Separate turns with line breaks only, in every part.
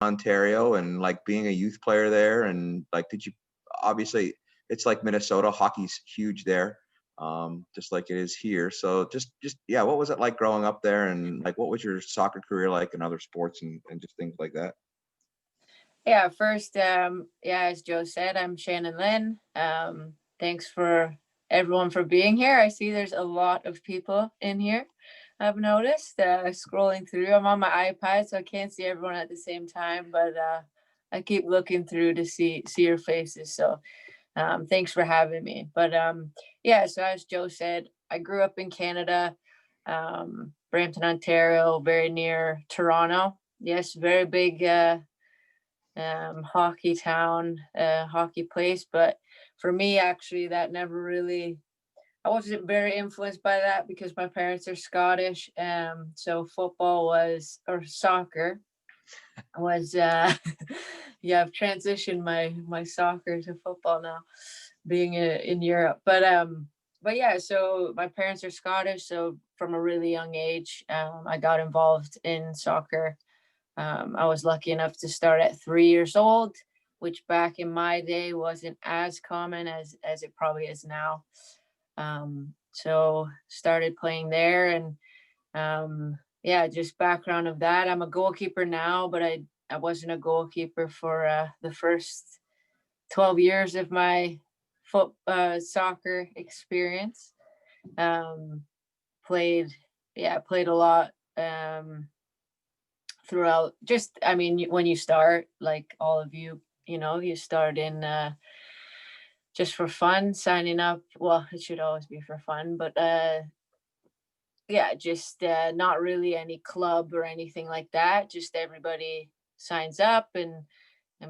Ontario and like being a youth player there, and like did you obviously it's like Minnesota, hockey's huge there, just like it is here. So just yeah, what was it like growing up there, and like what was your soccer career like in other sports and just things like that?
Yeah, first, yeah, as Joe said, I'm Shannon Lynn. Thanks for everyone for being here. I see there's a lot of people in here. I've noticed scrolling through. I'm on my iPad, so I can't see everyone at the same time, but I keep looking through to see your faces. So thanks for having me. But yeah, so as Joe said, I grew up in Canada, Brampton, Ontario, very near Toronto. Yes, very big hockey town, hockey place. But for me, actually, that never really, I wasn't very influenced by that because my parents are Scottish. So football was, or soccer was, yeah, I've transitioned my soccer to football now, being in Europe. But yeah, so my parents are Scottish. So from a really young age, I got involved in soccer. I was lucky enough to start at 3 years old, which back in my day wasn't as common as it probably is now. So started playing there, and yeah, just background of that. I'm a goalkeeper now, but I wasn't a goalkeeper for the first 12 years of my soccer experience. Um, played, yeah, played a lot. Throughout, just I mean, when you start, like all of you, you start in just for fun, signing up. Well, it should always be for fun, but yeah, just not really any club or anything like that. Just everybody signs up and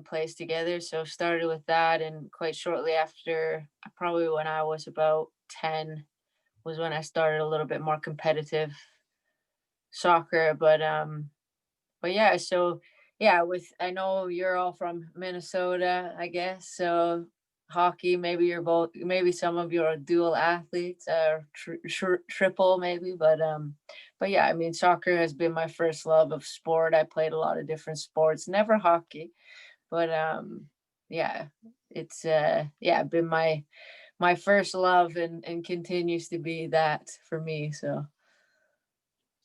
plays together. So started with that, and quite shortly after, probably when I was about 10, was when I started a little bit more competitive soccer. But yeah, so yeah, with, I know you're all from Minnesota, I guess. So hockey, maybe you're both, maybe some of you are dual athletes or triple maybe, but yeah, I mean, soccer has been my first love of sport. I played a lot of different sports, never hockey, but yeah, it's yeah, been my first love, and continues to be that for me. So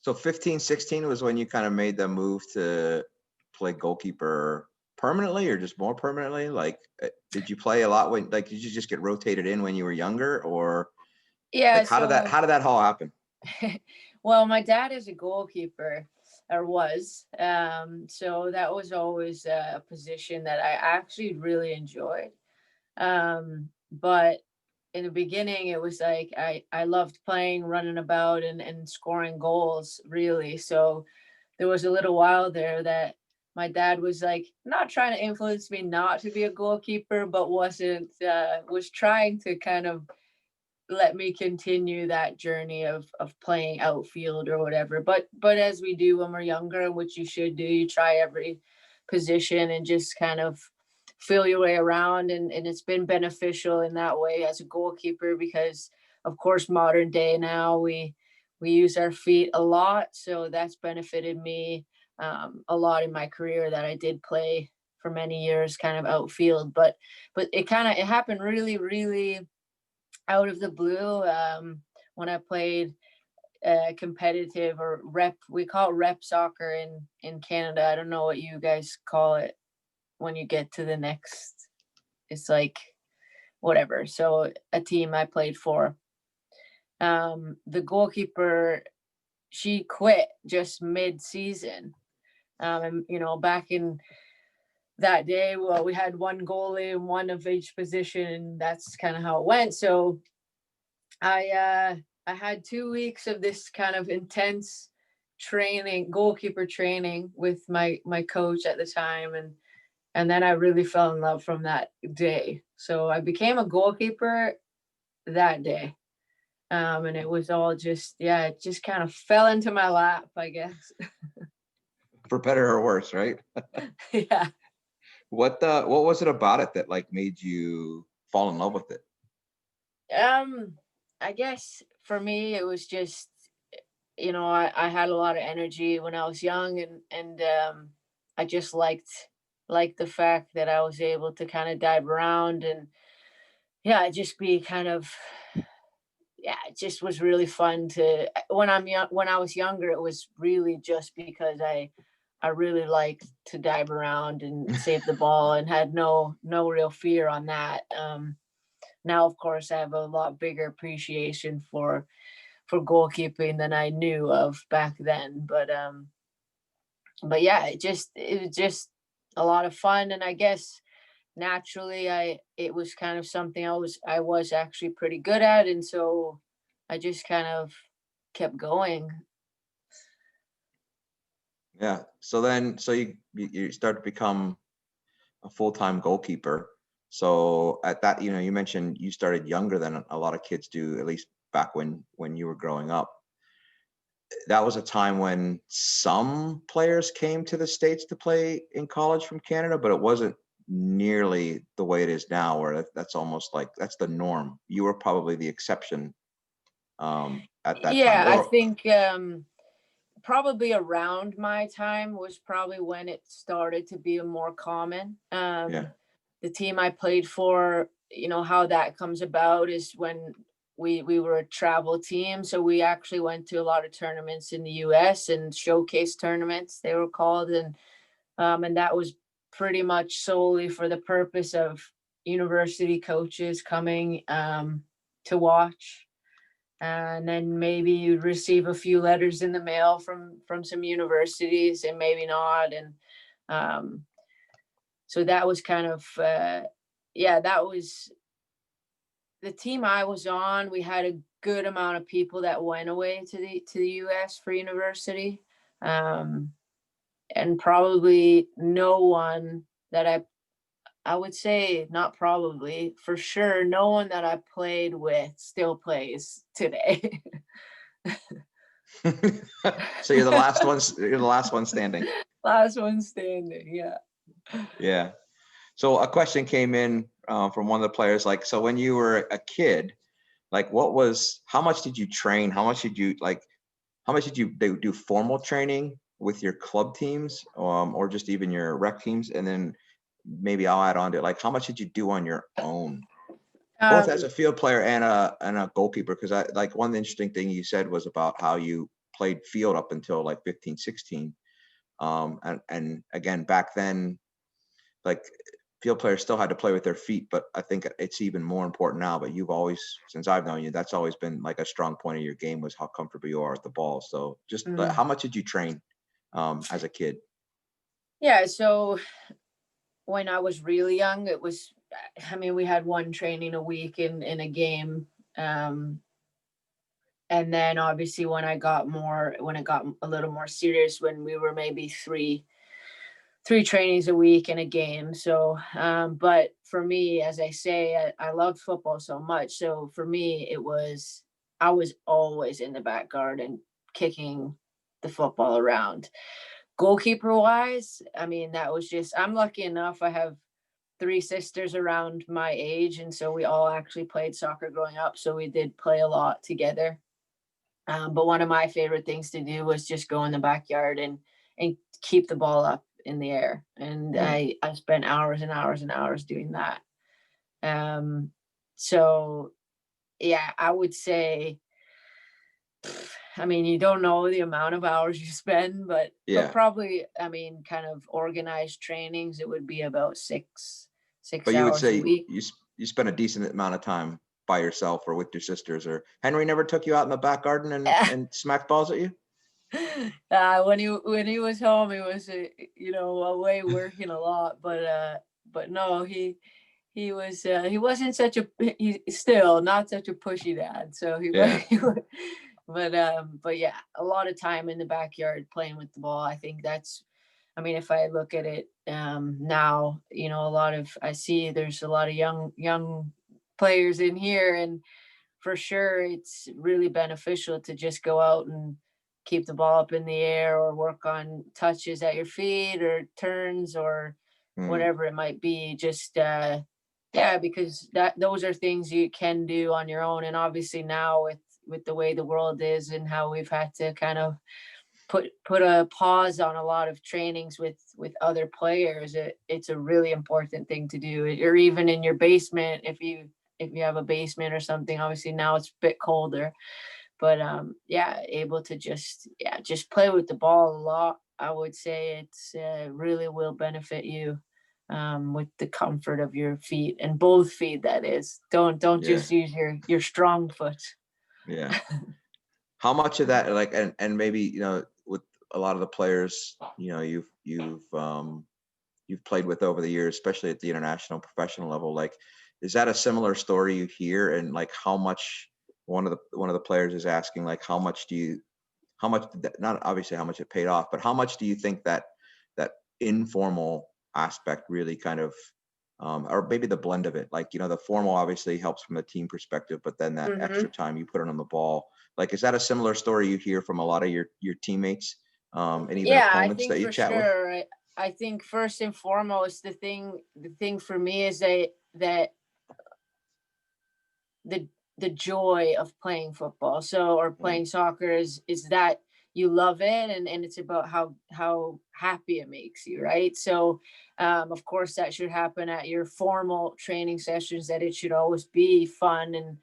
So 15, 16 was when you kind of made the move to play goalkeeper permanently or just more permanently? Like, did you play a lot when, like, did you just get rotated in when you were younger, or
yeah,
like,
so
how did that all happen?
well, my dad is a goalkeeper, or was. So that was always a position that I actually really enjoyed. But in the beginning, it was like I loved playing, running about, and scoring goals, really. So there was a little while there that my dad was like not trying to influence me not to be a goalkeeper, but was trying to kind of let me continue that journey of playing outfield or whatever. But as we do when we're younger, which you should do, you try every position and just kind of feel your way around, and it's been beneficial in that way as a goalkeeper because of course modern day now we use our feet a lot, so that's benefited me a lot in my career, that I did play for many years kind of outfield. But it happened really out of the blue, when I played competitive or rep. We call it rep soccer in Canada. I don't know what you guys call it when you get to the next. It's like whatever. So a team I played for. The goalkeeper, she quit just mid-season. And back in that day, well, we had one goalie and one of each position, and that's kind of how it went. So I had 2 weeks of this kind of intense training, goalkeeper training with my coach at the time, and then I really fell in love from that day. So I became a goalkeeper that day. And it was all just, yeah, it just kind of fell into my lap, I guess.
For better or worse, right?
Yeah.
What was it about it that like made you fall in love with it?
Um, I guess for me it was just, I had a lot of energy when I was young, and I just liked the fact that I was able to kind of dive around and yeah, just be kind of yeah, it just was really fun to when I was younger, it was really just because I really liked to dive around and save the ball and had no real fear on that. Now of course I have a lot bigger appreciation for goalkeeping than I knew of back then. But yeah, it was just a lot of fun, and I guess naturally it was kind of something I was actually pretty good at, and so I just kind of kept going.
Yeah. So then, so you start to become a full-time goalkeeper. So at that, you mentioned you started younger than a lot of kids do, at least back when you were growing up. That was a time when some players came to the States to play in college from Canada, but it wasn't nearly the way it is now, where that's almost like that's the norm. You were probably the exception at that time,
Yeah, I
or
think probably around my time was probably when it started to be more common.
yeah.
The team I played for, how that comes about is when we were a travel team, so we actually went to a lot of tournaments in the US and showcase tournaments they were called, and that was pretty much solely for the purpose of university coaches coming to watch, and then maybe you'd receive a few letters in the mail from some universities and maybe not, and um, so that was kind of yeah, that was the team I was on. We had a good amount of people that went away to the US for university, um, and probably no one that I would say, not probably, for sure, no one that I played with still plays today.
So you're the last one. You're the last one standing.
Last one standing, yeah.
Yeah. So a question came in from one of the players, like, so when you were a kid, like, how much did you train? How much did you do formal training with your club teams, or just even your rec teams? And then maybe I'll add on to it, like, how much did you do on your own, both as
Um,
a field player and a goalkeeper? Because I like one interesting thing you said was about how you played field up until like 15, 16. And again, back then, like, field players still had to play with their feet, but I think it's even more important now. But you've always, since I've known you, that's always been like a strong point of your game, was how comfortable you are with the ball. So just
mm,
how much did you train as a kid?
yeah, so when I was really young, it was, I mean, we had one training a week in a game. Um, and then obviously when it got a little more serious, when we were maybe three trainings a week in a game. So, but for me, as I say, I loved football so much. So for me, I was always in the back garden kicking the football around. Goalkeeper wise, I mean, that was just, I'm lucky enough. I have three sisters around my age. And so we all actually played soccer growing up. So we did play a lot together. But one of my favorite things to do was just go in the backyard and keep the ball up in the air. And
Mm,
I spent hours and hours and hours doing that. Um, so yeah, I would say, I mean, you don't know the amount of hours you spend, but
yeah,
probably, I mean, kind of organized trainings, it would be about six
but you would
hours a
say
week.
you spent a decent amount of time by yourself or with your sisters, or Henry never took you out in the back garden and smacked balls at you?
When he was home, he was away working a lot, but no, he wasn't such a he's still not such a pushy dad. So he was,
Yeah.
but yeah, a lot of time in the backyard playing with the ball. I think that's, I mean, if I look at it now, a lot of I see there's a lot of young players in here, and for sure it's really beneficial to just go out and keep the ball up in the air or work on touches at your feet or turns or
Mm,
whatever it might be. Just yeah, because those are things you can do on your own, and obviously now with the way the world is and how we've had to kind of put a pause on a lot of trainings with other players. It's a really important thing to do. Or even in your basement, if you have a basement or something. Obviously now it's a bit colder, but yeah, able to just play with the ball a lot. I would say it's really will benefit you with the comfort of your feet, and both feet, that is. Don't
Yeah.
just use your strong foot.
Yeah. How much of that, like, and maybe, with a lot of the players, you've played with over the years, especially at the international professional level, like, is that a similar story you hear? And like, how much one of the players is asking, like, how much did that, not obviously how much it paid off, but how much do you think that informal aspect really kind of, or maybe the blend of it, like, the formal obviously helps from the team perspective, but then that extra
Hmm.
time you put it on the ball, like, is that a similar story you hear from a lot of your teammates, and even
Yeah, I
opponents
think
that you
for
chat with?
sure. I think first and foremost, the thing for me is that the the joy of playing football, so, or
Yeah.
playing soccer, is that you love it, and it's about how happy it makes you, right? So of course that should happen at your formal training sessions, that it should always be fun, and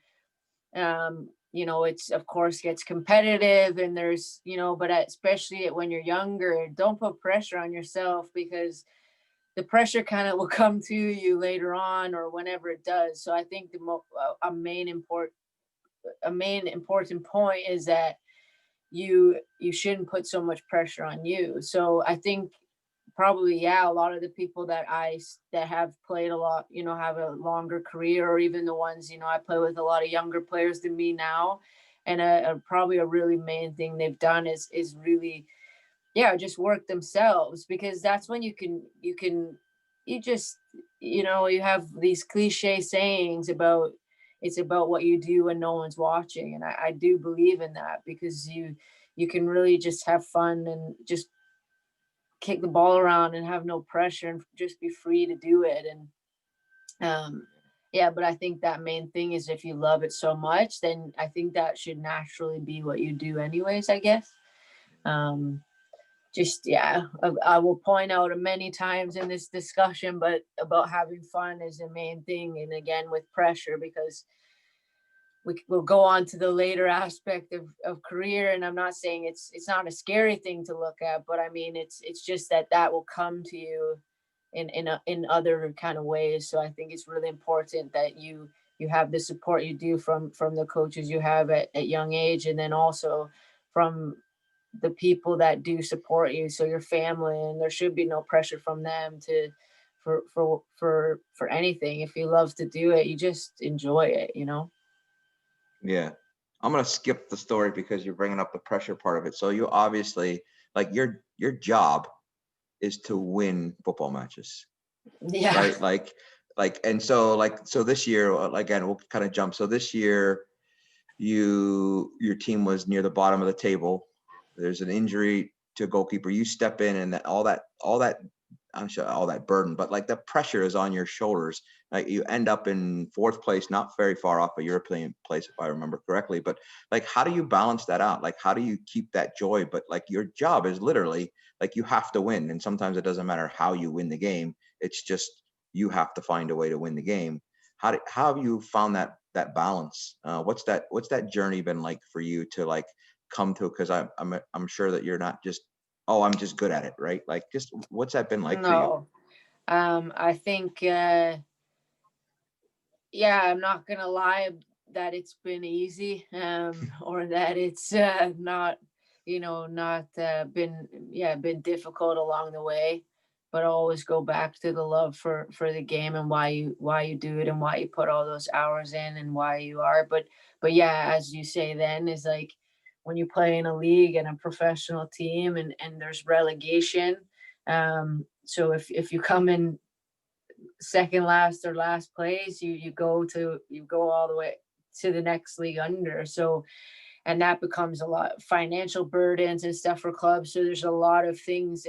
it's, of course, gets competitive, and there's, but especially when you're younger, don't put pressure on yourself, because the pressure kind of will come to you later on, or whenever it does. So I think a main important point is that you shouldn't put so much pressure on you. So I think probably, yeah, a lot of the people that have played a lot, have a longer career, or even the ones, I play with a lot of younger players than me now, and probably a really main thing they've done is really, yeah, just work themselves, because that's when you just, you have these cliche sayings about, it's about what you do when no one's watching, and I do believe in that, because you can really just have fun and just kick the ball around and have no pressure, and just be free to do it. And yeah, but I think that main thing is, if you love it so much, then I think that should naturally be what you do anyways, I guess. um just, yeah, I will point out many times in this discussion, but about having fun is the main thing, and again with pressure, because we'll go on to the later aspect of career, and I'm not saying it's not a scary thing to look at, but I mean, it's just that will come to you in other kind of ways. So I think it's really important that you have the support you do from the coaches you have at young age, and then also from the people that do support you, so your family, and there should be no pressure from them to for anything. If you love to do it, you just enjoy it.
Yeah. I'm gonna skip the story because you're bringing up the pressure part of it. So you obviously, like, your job is to win football matches,
Yeah.
right? And so this year, again, we'll kind of jump. So this year, your team was near the bottom of the table. There's an injury to a goalkeeper. You step in, and all that, I'm sure all that burden, but like the pressure is on your shoulders. Like, you end up in fourth place, not very far off a European place, if I remember correctly. But like, how do you balance that out? Like, how do you keep that joy? But like, your job is literally, like, you have to win, and sometimes it doesn't matter how you win the game. It's just, you have to find a way to win the game. How have you found that balance? What's that journey been like for you to, like, come to? Because I'm sure that you're not just, oh, I'm just good at it, right? Like, just what's that been like for you?
No. I think, yeah, I'm not gonna lie that it's been easy, or that it's not been, yeah, been difficult along the way, but I always go back to the love for the game, and why you do it, and why you put all those hours in, and why you are. But yeah, as you say, then is like, when you play in a league and a professional team, and there's relegation. So if you come in second last or last place, you go all the way to the next league under. So, and that becomes a lot financial burdens and stuff for clubs. So there's a lot of things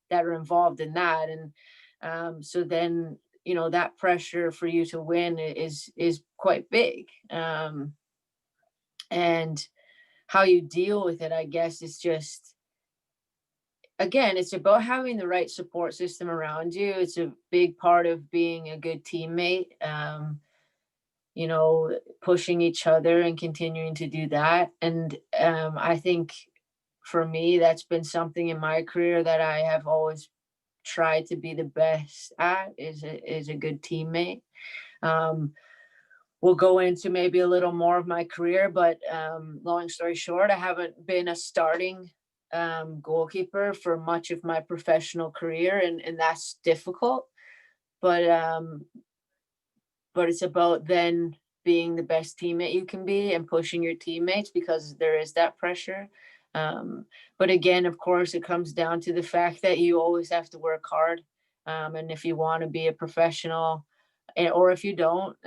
that are involved in that, and so then, that pressure for you to win is quite big. And how you deal with it, I guess, is just again, it's about having the right support system around you. It's a big part of being a good teammate. You know, pushing each other and continuing to do that. And I think for me, that's been something in my career that I have always tried to be the best at, is a good teammate. Um, we'll go into maybe a little more of my career, but long story short, I haven't been a starting goalkeeper for much of my professional career, and that's difficult. But it's about then being the best teammate you can be and pushing your teammates, because there is that pressure. Um, but again, of course, it comes down to the fact that you always have to work hard. And if you want to be a professional, or if you don't,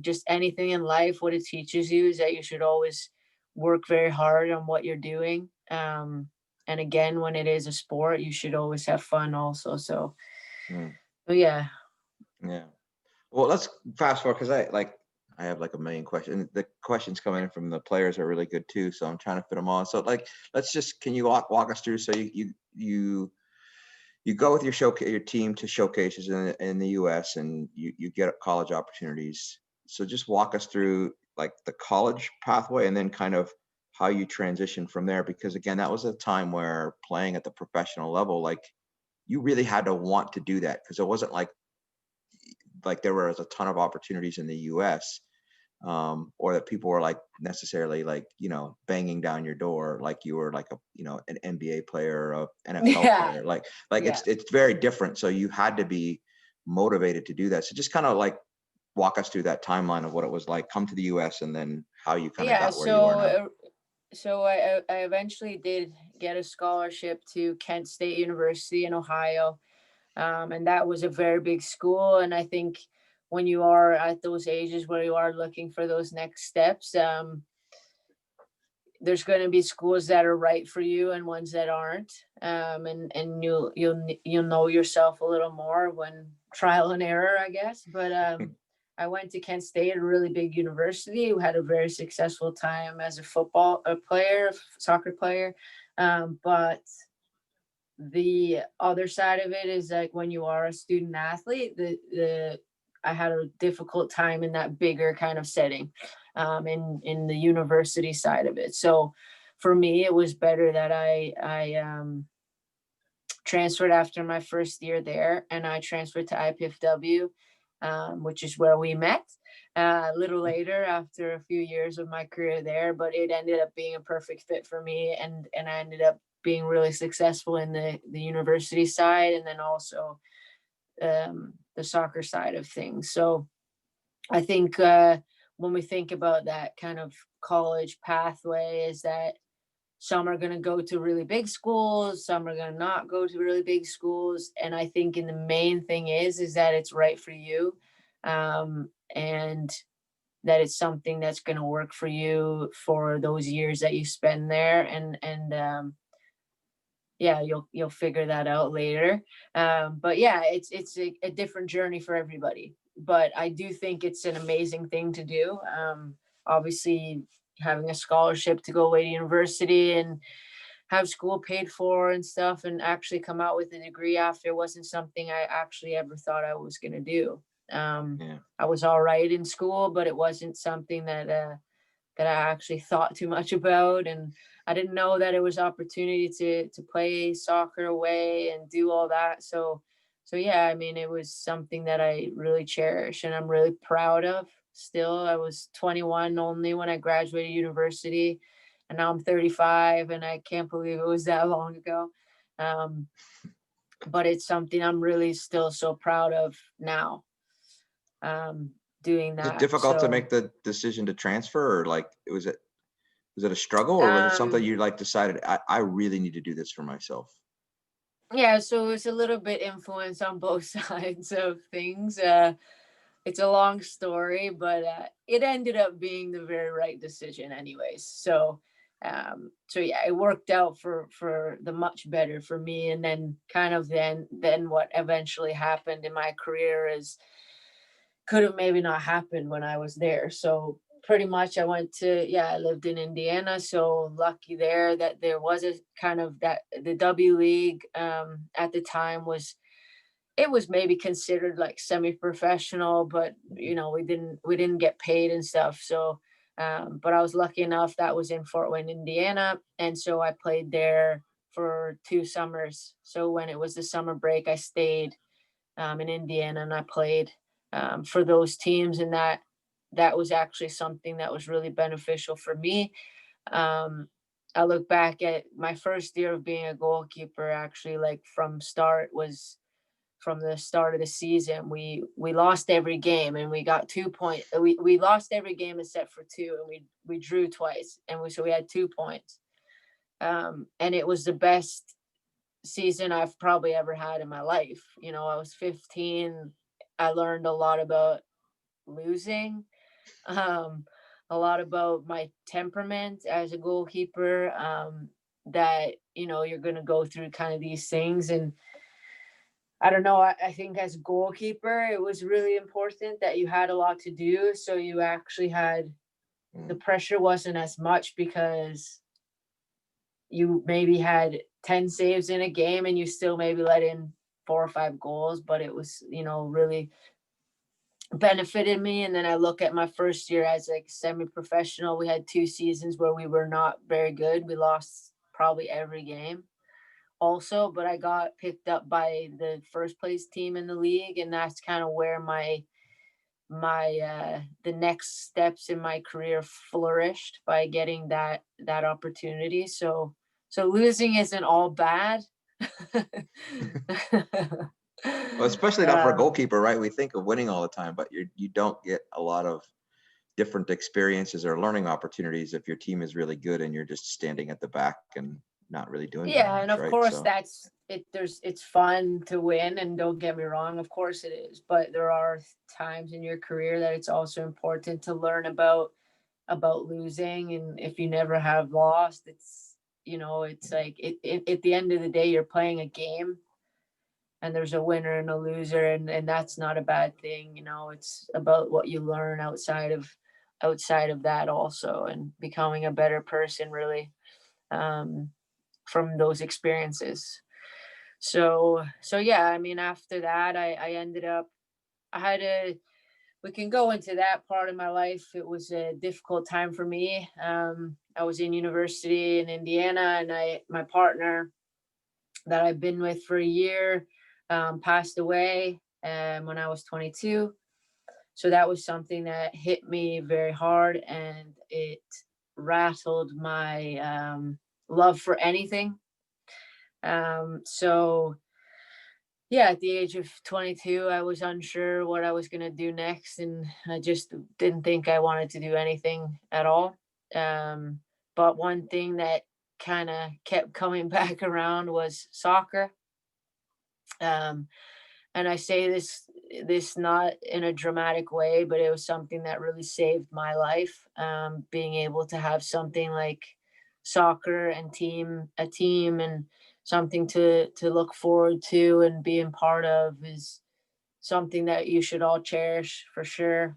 just anything in life, what it teaches you is that you should always work very hard on what you're doing. And again, when it is a sport, you should always have fun also.
Mm,
So yeah.
yeah. Well, let's fast forward because I have like a million questions. The questions coming in from the players are really good too, so I'm trying to fit them all. So like, let's just can you walk us through? So you go with your team to showcases in the U.S. and you get college opportunities. So just walk us through like the college pathway and then kind of how you transition from there. Because again, that was a time where playing at the professional level, like you really had to want to do that because it wasn't like there was a ton of opportunities in the U.S. Or that people were like necessarily like banging down your door like you were like an NBA player or a NFL
Yeah.
player. Like
Yeah.
it's very different. So you had to be motivated to do that. So just kind of like walk us through that timeline of what it was like. Come to the U.S. and then how you kind of
Yeah.
got where you are now.
So I eventually did get a scholarship to Kent State University in Ohio. And that was a very big school. And I think when you are at those ages where you are looking for those next steps, there's going to be schools that are right for you and ones that aren't. And you'll know yourself a little more when trial and error, I guess. But I went to Kent State, a really big university. We had a very successful time as a player, soccer player. But the other side of it is like when you are a student athlete, the I had a difficult time in that bigger kind of setting, in the university side of it. So for me, it was better that I transferred after my first year there, and I transferred to IPFW, which is where we met a little later after a few years of my career there. But it ended up being a perfect fit for me, and I ended up being really successful in the university side, and then also the soccer side of things. So I think when we think about that kind of college pathway, is that some are going to go to really big schools, some are going to not go to really big schools. And I think in the main thing is that it's right for you, and that it's something that's going to work for you for those years that you spend there. And yeah, you'll figure that out later. But yeah, it's a different journey for everybody. But I do think it's an amazing thing to do. Obviously, having a scholarship to go away to university and have school paid for and stuff, and actually come out with a degree after, wasn't something I actually ever thought I was going to do.
Yeah.
I was all right in school, but it wasn't something that I actually thought too much about. And I didn't know that it was opportunity to play soccer away and do all that. So yeah, I mean, it was something that I really cherish and I'm really proud of still. I was 21 only when I graduated university, and now I'm 35, and I can't believe it was that long ago. Um, but it's something I'm really still so proud of now, um, doing
Was it
that.
difficult to
So
make the decision to transfer or like was it a struggle or was it something
um,
you like decided I really need to do this for myself?
yeah, so it's a little bit influence on both sides of things. It's a long story, but it ended up being the very right decision, anyways. So yeah, it worked out for the much better for me. And then kind of then what eventually happened in my career is could have maybe not happened when I was there. So pretty much I went to, I lived in Indiana, so lucky there that there was a kind of that the W League at the time was, it was maybe considered like semi-professional, but
Mhm.
we didn't get paid and stuff. So but I was lucky enough that was in Fort Wayne, Indiana, and so I played there for 2 summers. So when it was the summer break, I stayed in Indiana, and I played for those teams, and that was actually something that was really beneficial for me. Um, I look back at my first year of being a goalkeeper, actually, like from the start of the season, we lost every game, and we got 2 point. We lost every game except for two, and we drew twice, and we had 2 points. And it was the best season I've probably ever had in my life. I was 15. I learned a lot about losing, um, a lot about my temperament as a goalkeeper. That you're gonna go through kind of these things, and I don't know. I think as a goalkeeper, it was really important that you had a lot to do. So you actually had the
Mm.
pressure wasn't as much because you maybe had 10 saves in a game and you still maybe let in 4 or 5 goals, but it was, really benefited me. And then I look at my first year as like semi-professional. We had 2 seasons where we were not very good. We lost probably every game also, but I got picked up by the first place team in the league, and that's kind of where my the next steps in my career flourished by getting that opportunity. So losing isn't all bad.
Well, especially not for a
um,
goalkeeper, right? We think of winning all the time, but you don't get a lot of different experiences or learning opportunities if your team is really good and you're just standing at the back and not really doing very
yeah, and
much,
of
right?
course
So,
that's it. It's fun to win, and don't get me wrong, of course it is. But there are times in your career that it's also important to learn about losing, and if you never have lost, it's like at the end of the day you're playing a game, and there's a winner and a loser, and that's not a bad thing. It's about what you learn outside of that also, and becoming a better person, really, um, from those experiences. So yeah, I mean, after that, I ended up, I had a we can go into that part of my life. It was a difficult time for me. I was in university in Indiana, and my partner that I've been with for a year passed away when I was 22. So that was something that hit me very hard, and it rattled my love for anything. So yeah, at the age of 22, I was unsure what I was going to do next. And I just didn't think I wanted to do anything at all. Um, but one thing that kind of kept coming back around was soccer. Um, and I say this not in a dramatic way, but it was something that really saved my life. Being able to have something like soccer and a team, and something to look forward to and being part of is something that you should all cherish for sure.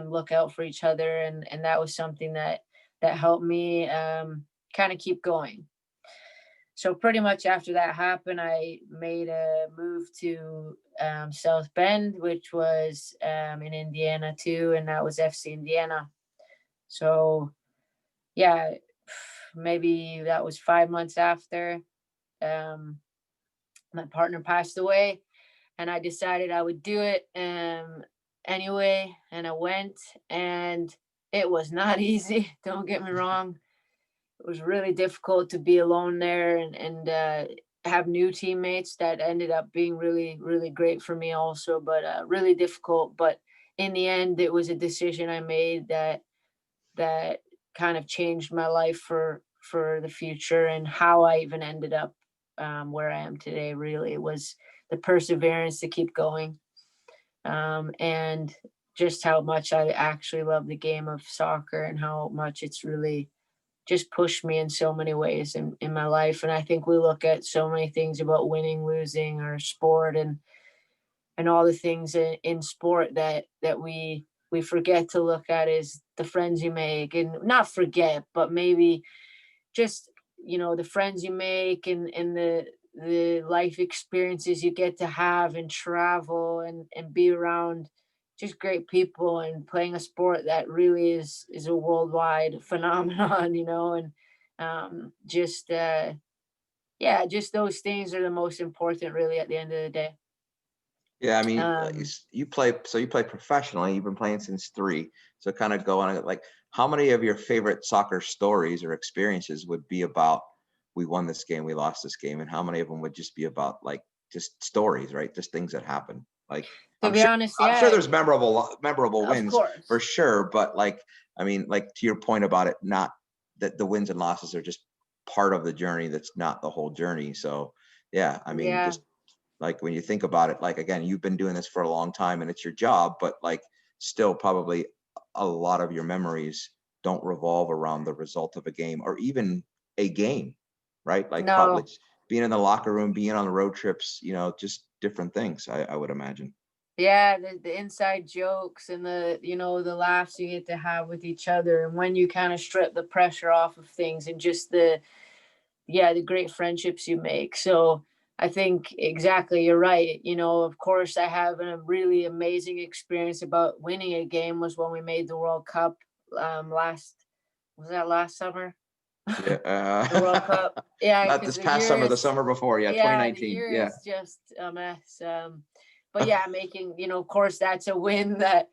Look out for each other, and that was something that helped me kind of keep going. So pretty much after that happened, I made a move to South Bend, which was in Indiana too, and that was FC Indiana. So yeah, maybe that was 5 months after um, my partner passed away, and I decided I would do it anyway, and I went, and it was not easy. Don't get me wrong. It was really difficult to be alone there, and have new teammates that ended up being really, really great for me also, but really difficult. But in the end, it was a decision I made that kind of changed my life for the future, and how I even ended up where I am today. Really, it was the perseverance to keep going, and just how much I actually love the game of soccer, and how much it's really just pushed me in so many ways in my life. And I think we look at so many things about winning, losing, or sport, and all the things in sport that we we forget to look at is the friends you make, and not forget, but maybe just, the friends you make, and the life experiences you get to have and travel and be around just great people and playing a sport that really is a worldwide phenomenon, and just yeah, just those things are the most important really at the end of the day.
Yeah, I mean,
Um,
you play professionally. You've been playing since 3. So kind of go on, like, how many of your favorite soccer stories or experiences would be about we won this game, we lost this game, and how many of them would just be about like just stories, right? Just things that happen. Like
to
I'm
be
sure
honest,
I'm sure
yeah,
there's memorable
of
wins for
course.
sure, but like I mean, like to your point about it, not that the wins and losses are just part of the journey. That's not the whole journey. So yeah, I mean,
Yeah.
just like when you think about it, like again, you've been doing this for a long time and it's your job, but like still probably a lot of your memories don't revolve around the result of a game or even a game, right? Like probably
No.
being in the locker room, being on the road trips, just different things, I would imagine.
Yeah, the inside jokes and the laughs you get to have with each other, and when you kind of strip the pressure off of things, and just the great friendships you make. So I think exactly you're right. Of course, I have a really amazing experience about winning a game was when we made the World Cup last was that last summer?
Yeah.
The World Cup. Yeah,
Not
because
this
the
past
year
summer, the
is
summer before. Yeah.
yeah, the
2019.
year
Yeah.
is just a mess. But yeah, making, of course, that's a win, that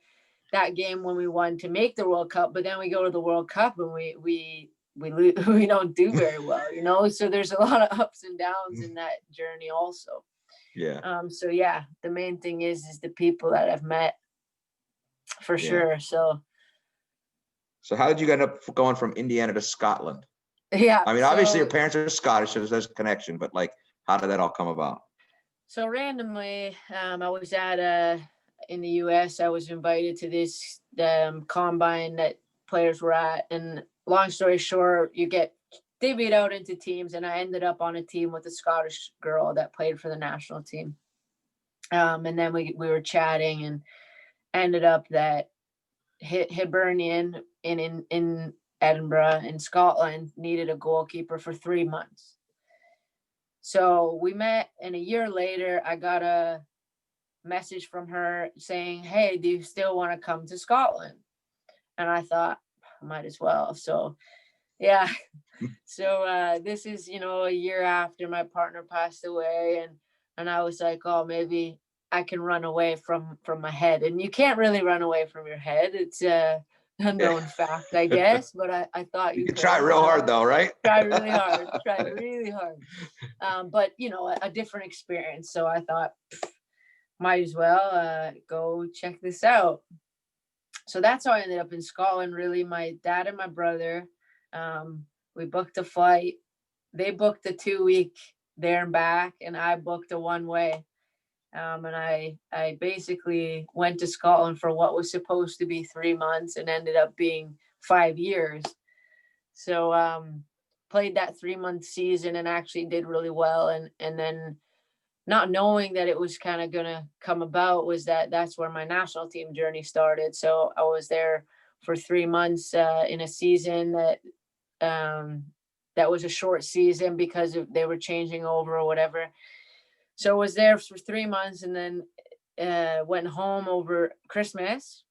game when we won to make the World Cup, but then we go to the World Cup and we don't do very well, So there's a lot of ups and downs in that journey also.
Yeah.
So yeah, the main thing is the people that I've met for
Yeah.
sure. So
So how did you end up going from Indiana to Scotland?
yeah,
I mean, obviously your
so
parents are Scottish, so there's a connection, but like, how did that all come about?
so randomly, I was at in the US. I was invited to this combine that players were at, and long story short, you get divvied out into teams, and I ended up on a team with a Scottish girl that played for the national team. And then we were chatting, and ended up that Hibernian in Edinburgh in Scotland needed a goalkeeper for 3 months. So we met, and a year later, I got a message from her saying, "Hey, do you still want to come to Scotland?" And I thought, might as well. So yeah, so this is a year after my partner passed away, and I was like, oh, maybe I can run away from my head. And you can't really run away from your head. It's a
Yeah.
unknown fact, I guess, but I thought
You
you
can try
could,
real hard though, right?
try really hard. But a different experience. So I thought, might as well go check this out. So that's how I ended up in Scotland. Really, my dad and my brother, we booked a flight. They booked a 2 week there and back, and I booked a one way. And I basically went to Scotland for what was supposed to be 3 months and ended up being 5 years. So played that 3 month season and actually did really well. And then not knowing that it was kind of gonna come about was that's where my national team journey started. So I was there for 3 months in a season um, that was a short season because they were changing over or whatever. So I was there for 3 months, and then went home over Christmas.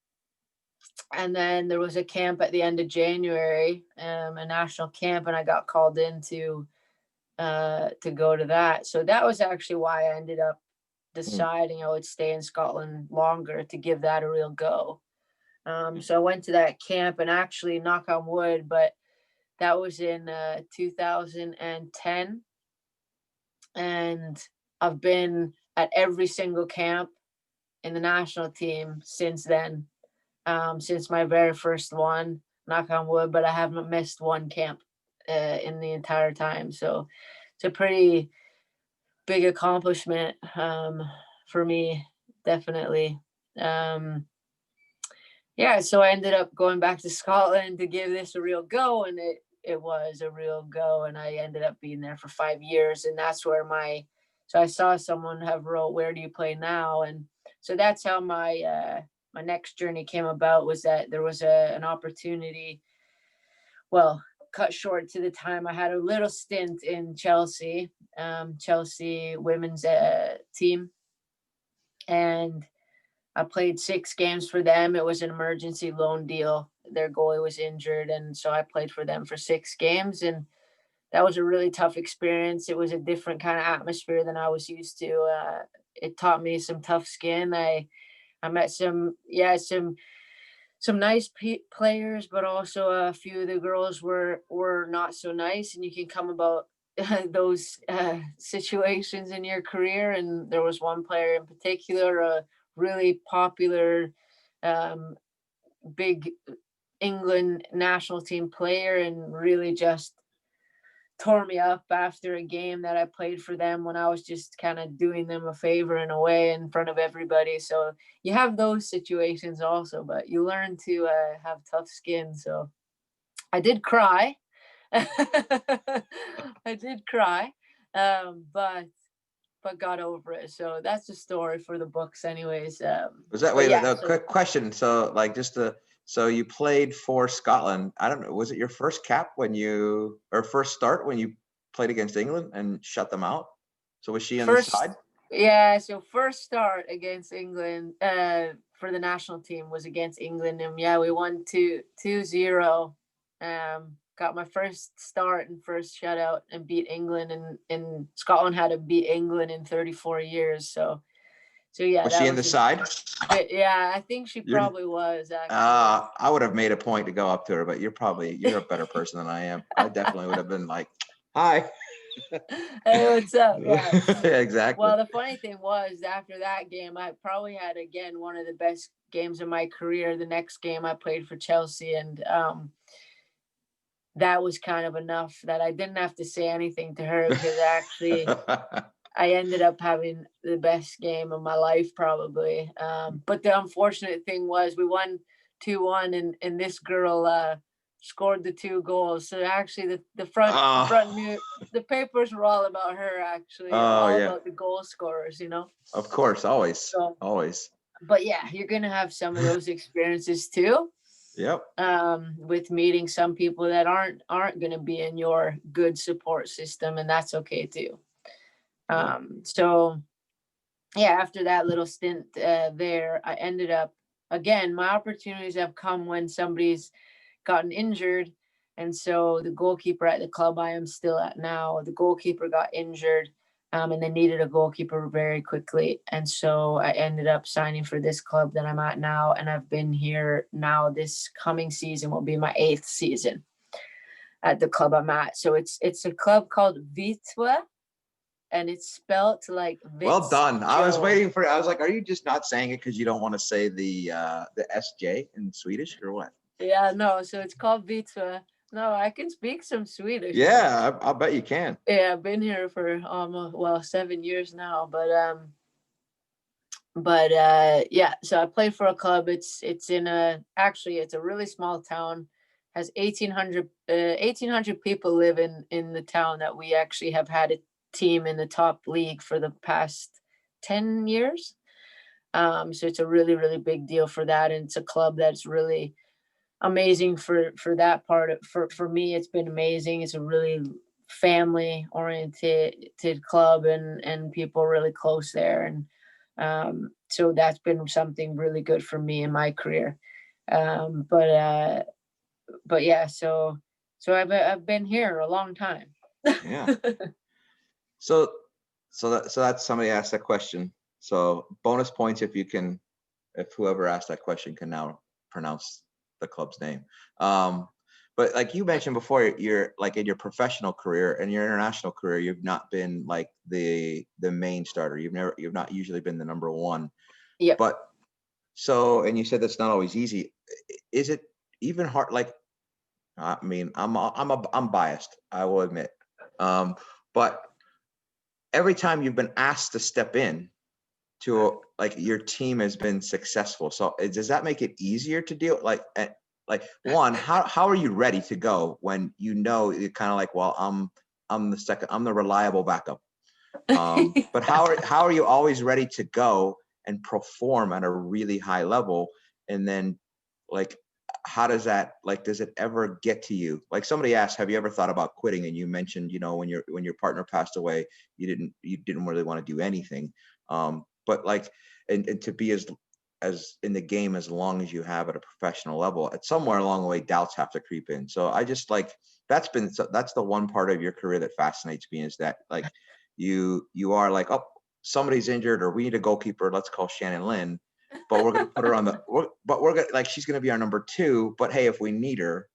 And then there was a camp at the end of January, a national camp, and I got called in to go to that. So that was actually why I ended up
Mm.
deciding I would stay in Scotland longer to give that a real go. So I went to that camp, and actually, knock on wood, but that was in 2010, and I've been at every single camp in the national team since then. Since my very first one, knock on wood, but I haven't missed one camp in the entire time. So it's a pretty big accomplishment for me, definitely. Um, yeah, so I ended up going back to Scotland to give this a real go, and it was a real go, and I ended up being there for 5 years, and that's where so I saw someone have wrote, "Where do you play now?" And so that's how my my next journey came about was that there was an opportunity. Well, cut short to the time, I had a little stint in Chelsea, Chelsea women's team, and I played 6 games for them. It was an emergency loan deal. Their goalie was injured, and so I played for them for 6 games, and that was a really tough experience. It was a different kind of atmosphere than I was used to. It taught me some tough skin. I met some nice players, but also a few of the girls were not so nice, and you can come about those situations in your career. And there was one player in particular, a really popular, um, big England national team player, and really just tore me up after a game that I played for them when I was just kind of doing them a favor in a way in front of everybody. So you have those situations also, but you learn to have tough skin. So I did cry. I did cry, but got over it. So that's the story for the books, anyways.
Was that,
But
wait,
yeah,
the
so
quick question. So like just so you played for Scotland. I don't know, was it your first cap when you, or first start when you played against England and shut them out? So was she on the
first,
side?
yeah, so first start against England for the national team was against England, and yeah, we won 2-0. Got my first start and first shutout and beat England, and Scotland had to beat England in 34 years. So yeah,
Was
that
she in the
was a
side?
bit, yeah, I think she
You're,
probably was actually.
I would have made a point to go up to her, but you're a better person than I am. I definitely would have been like, hi.
Hey, what's up? Yeah.
Yeah, exactly.
Well, the funny thing was, after that game, I probably had again one of the best games of my career. The next game I played for Chelsea, and that was kind of enough that I didn't have to say anything to her, because actually I ended up having the best game of my life probably. But the unfortunate thing was we won 2-1, and this girl scored the 2 goals. So actually the front
Oh,
new the papers were all about her, actually,
oh
all
yeah.
about the goal scorers.
Of course, always,
So,
always.
but yeah, you're gonna have some of those experiences too,
Yep.
with meeting some people that aren't gonna be in your good support system, and that's okay too.
Yeah.
So yeah, after that little stint there, I ended up, again, my opportunities have come when somebody's gotten injured. And so the goalkeeper at the club I am still at now, the goalkeeper got injured, and they needed a goalkeeper very quickly. And so I ended up signing for this club that I'm at now. And I've been here now. This coming season will be my 8th season at the club I'm at. So it's a club called Vitwa, and it's spelled like
Well
Vitz
done. I was
Joe.
waiting for, I was like, are you just not saying it because you don't want to say the SJ in Swedish or what?
Yeah, no, so it's called Vitwa. No, I can speak some Swedish, man.
Yeah, I'll bet you can.
Yeah, I've been here for almost, well, 7 years now, but yeah, so I play for a club. It's in a, actually it's a really small town, has 1,800 people live in the town, that we actually have had a team in the top league for the past 10 years. So it's a really, really big deal for that, and it's a club that's really amazing for that part of, for me. It's been amazing. It's a really family oriented club, and people really close there, and so that's been something really good for me in my career. But yeah, so I've been here a long time.
Yeah. So so that's, somebody asked that question. So bonus points if you can, if whoever asked that question can now pronounce the club's name. But like you mentioned before, you're like in your professional career and your international career, you've not been like the main starter. You've not usually been the number one.
Yep.
But so, and you said that's not always easy. Is it even hard? Like, I mean, I'm biased, I will admit. But every time you've been asked to step in to, like, your team has been successful. So does that make it easier to deal, like one, how are you ready to go when you know you're kind of like, well, I'm the second, I'm the reliable backup. But how are you always ready to go and perform at a really high level? And then like, how does that, like, does it ever get to you? Like somebody asked, have you ever thought about quitting? And you mentioned, when your partner passed away, you didn't really want to do anything. But like, and to be as in the game as long as you have at a professional level, at somewhere along the way, doubts have to creep in. So I just like, that's the one part of your career that fascinates me, is that like you are like, oh, somebody's injured or we need a goalkeeper, let's call Shannon Lynn, but we're going to put her on but we're going to, like, she's going to be our number two, but hey, if we need her,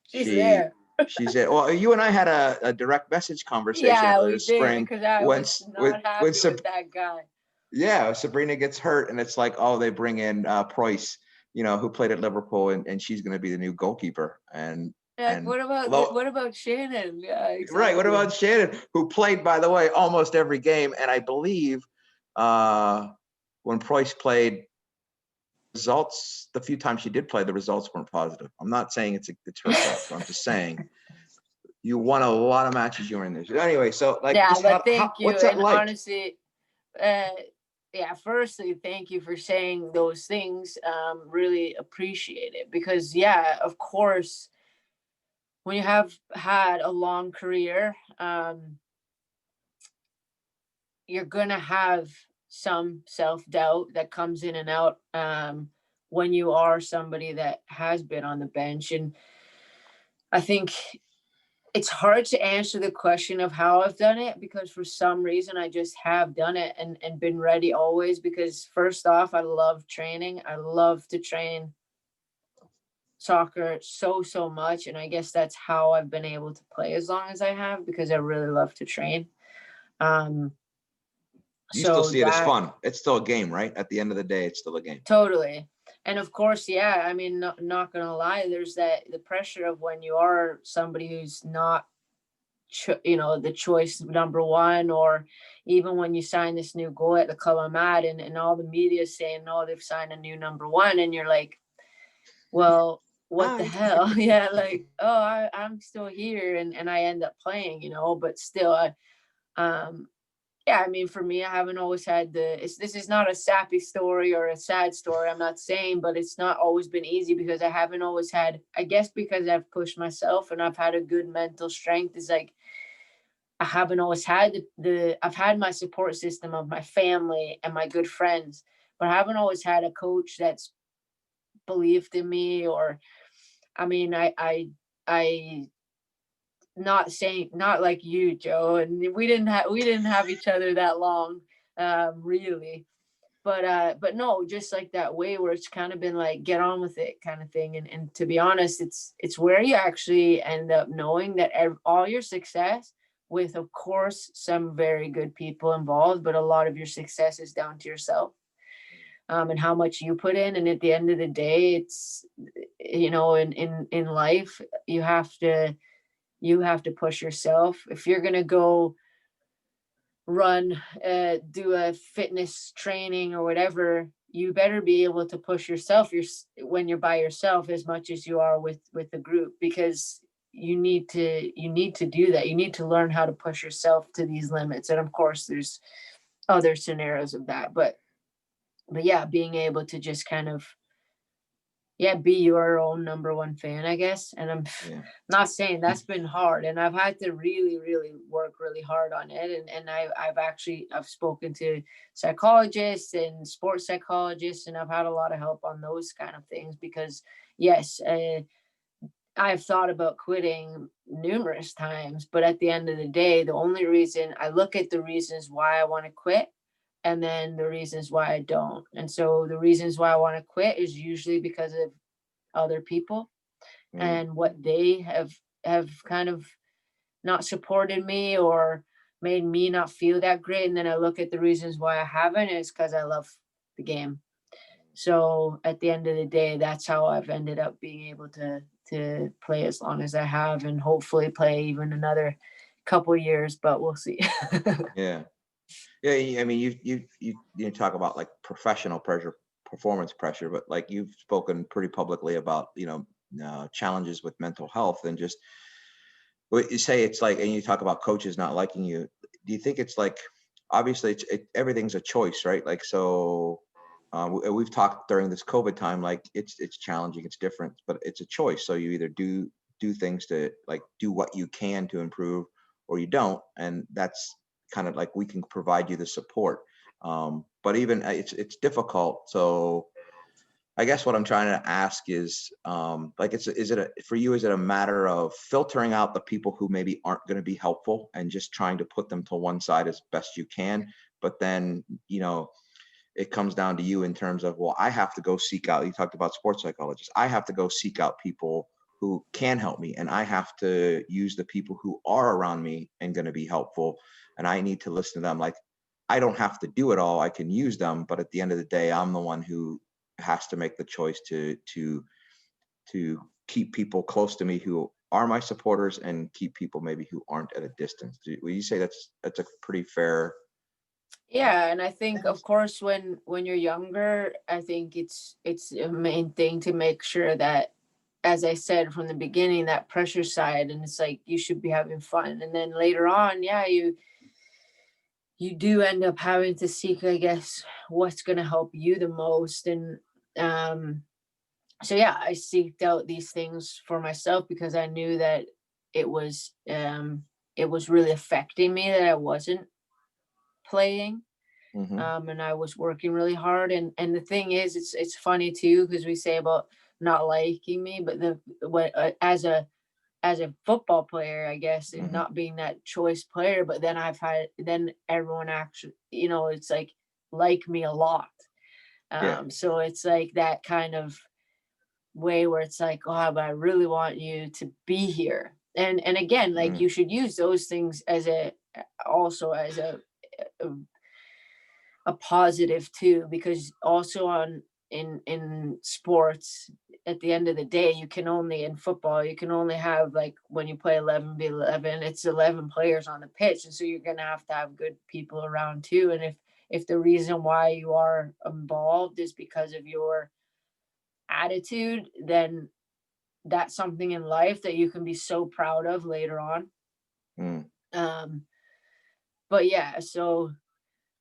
She's
she
there.
she's it. Well, you and I had a direct message conversation
Yeah,
earlier
we
this
did,
spring
because I
when
was not
when
happy with that guy.
yeah, Sabrina gets hurt, and it's like, oh, they bring in Preuss, who played at Liverpool, and she's going to be the new goalkeeper.
Like,
And although,
what about Shannon? Yeah,
right, what
exactly.
about Shannon, who played, by the way, almost every game? And I believe uh, when Preuss played, results, the few times she did play, the results weren't positive. I'm not saying it's her fault, but I'm just saying you won a lot of matches you were in there. Anyway, so like,
Yeah,
just
but
how
thank you.
what's that
And
like?
honestly, uh, yeah, firstly, thank you for saying those things. Really appreciate it, because, yeah, of course, when you have had a long career, you're gonna have some self doubt that comes in and out, when you are somebody that has been on the bench. And I think it's hard to answer the question of how I've done it, because for some reason I just have done it, and been ready always. Because first off, I love training. I love to train soccer so much, and I guess that's how I've been able to play as long as I have, because I really love to train. Um,
You still
so
see it as
that
fun. It's still a game, right? At the end of the day, it's still a game.
Totally. And of course, yeah, I mean, not gonna lie, there's that the pressure of when you are somebody who's not, the choice number one, or even when you sign this new goal at the club I'm at, and all the media is saying, oh, they've signed a new number one, and you're like, well, what the
Hi.
hell? Yeah, like, oh, I'm still here, and I end up playing, but still, um, yeah, I mean, for me, I haven't always had this is not a sappy story or a sad story, I'm not saying, but it's not always been easy, because I haven't always had, I guess, because I've pushed myself and I've had a good mental strength. Is like, I haven't always had I've had my support system of my family and my good friends, but I haven't always had a coach that's believed in me. Or, I mean, I not saying, not like you, Joe, and we didn't have each other that long, really. But no, just like that way where it's kind of been like, get on with it kind of thing. And to be honest, it's where you actually end up knowing that all your success, with of course some very good people involved, but a lot of your success is down to yourself, and how much you put in. And at the end of the day, it's, in life, you have to push yourself. If you're going to go run, do a fitness training or whatever, you better be able to push yourself when you're by yourself, as much as you are with the group, because you need to do that. You need to learn how to push yourself to these limits. And of course, there's other scenarios of that, but yeah, being able to just kind of, yeah, be your own number one fan, I guess. And I'm
Yeah.
not saying that's been hard, and I've had to really, really work really hard on it. And I've spoken to psychologists and sports psychologists, and I've had a lot of help on those kind of things, because yes, I've thought about quitting numerous times, but at the end of the day, the only reason I look at the reasons why I want to quit, and then the reasons why I don't. And so the reasons why I want to quit is usually because of other people,
Mm.
and what they have kind of not supported me, or made me not feel that great. And then I look at the reasons why I haven't, is because I love the game. So at the end of the day, that's how I've ended up being able to play as long as I have, and hopefully play even another couple years, but we'll see.
Yeah. Yeah. I mean, you talk about like professional pressure, performance pressure, but like you've spoken pretty publicly about, challenges with mental health, and just what you say, it's like, and you talk about coaches not liking you. Do you think it's like, obviously everything's a choice, right? Like, so, we've talked during this COVID time, like it's challenging, it's different, but it's a choice. So you either do things to like do what you can to improve, or you don't, and that's kind of like we can provide you the support. But even it's difficult. So I guess what I'm trying to ask is, like, is it for you? Is it a matter of filtering out the people who maybe aren't going to be helpful and just trying to put them to one side as best you can? But then, it comes down to you in terms of, well, I have to go seek out. You talked about sports psychologists. I have to go seek out people who can help me, and I have to use the people who are around me and going to be helpful. And I need to listen to them. Like, I don't have to do it all. I can use them, but at the end of the day, I'm the one who has to make the choice to keep people close to me who are my supporters and keep people maybe who aren't at a distance. Would you say that's a pretty fair?
Yeah, and I think, of course, when you're younger, I think it's a main thing to make sure that, as I said from the beginning, that pressure side, and it's like you should be having fun, and then later on, yeah, you do end up having to seek, I guess, what's going to help you the most. And um so yeah, I seeked out these things for myself because I knew that it was um it was really affecting me that I wasn't playing,
Hmm.
and I was working really hard. And the thing is, it's funny too, because we say about not liking me, but the what as a football player, I guess, and
Hmm.
not being that choice player, but then then everyone actually, it's like me a lot.
Yeah.
So it's like that kind of way where it's like, oh, but I really want you to be here. And again, like,
Mm.
you should use those things as a also as a a positive too, because also in sports, at the end of the day, you can only in football, you can only have, like, when you play 11v11, it's 11 players on the pitch, and so you're going to have good people around too. And if the reason why you are involved is because of your attitude, then that's something in life that you can be so proud of later on.
Mm.
um but yeah, so